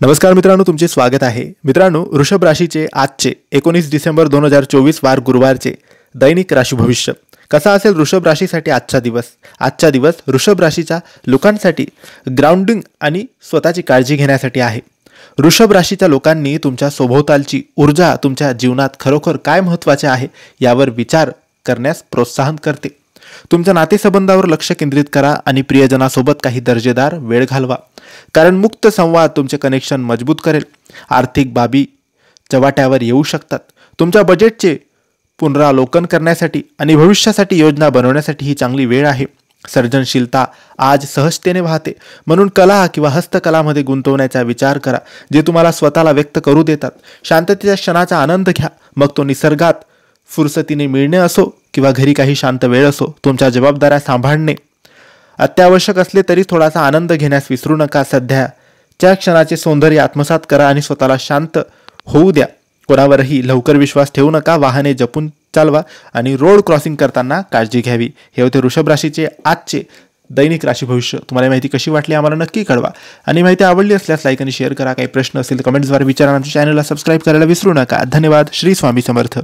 नमस्कार मित्रांनो, तुमचे स्वागत आहे. मित्रांनो, वृषभ राशीचे आजचे 19 डिसेंबर 2024 वार गुरुवारचे दैनिक राशी भविष्य कसा असेल वृषभ राशीसाठी आजचा दिवस वृषभ राशीच्या लोकांसाठी ग्राउंडिंग आणि स्वतःची काळजी घेण्यासाठी आहे. वृषभ राशीच्या लोकांनी तुमच्या सभोवतालची ऊर्जा तुमच्या जीवनात खरोखर काय महत्त्वाचे आहे यावर विचार करण्यास प्रोत्साहन करते. तुमच्या नातेसंबंधावर लक्ष केंद्रित करा आणि प्रियजनासोबत काही दर्जेदार वेळ घालवा, कारण मुक्त संवाद तुमचे कनेक्शन मजबूत करेल. आर्थिक बाबी चव्हाट्यावर येऊ शकतात. तुमच्या बजेटचे पुनरावलोकन करण्यासाठी आणि भविष्यासाठी योजना बनवण्यासाठी ही चांगली वेळ आहे. सर्जनशीलता आज सहजतेने वाहते, म्हणून कला किंवा हस्तकलामध्ये गुंतवण्याचा विचार करा जे तुम्हाला स्वतःला व्यक्त करू देतात. शांततेच्या क्षणाचा आनंद घ्या, मग तो निसर्गात फुरसतीने मिळणे असो किंवा घरी काही शांत वेळ असो. तुमच्या जबाबदाऱ्या सांभाळणे अत्यावश्यक असले तरी थोडासा आनंद घेण्यास विसरू नका. सध्याच्या क्षणाचे सौंदर्य आत्मसात करा आणि स्वतःला शांत होऊ द्या. कोणावरही लवकर विश्वास ठेवू नका. वाहने जपून चालवा आणि रोड क्रॉसिंग करताना काळजी घ्यावी. हे होते वृषभ राशीचे आजचे दैनिक राशी भविष्य. तुम्हाला माहिती कशी वाटली आम्हाला नक्की कळवा आणि माहिती आवडली असल्यास लाईक आणि शेअर करा. काही प्रश्न असतील कमेंट्सद्वारे विचारा. आमच्या चॅनलला सबस्क्राईब करायला विसरू नका. धन्यवाद. श्री स्वामी समर्थ.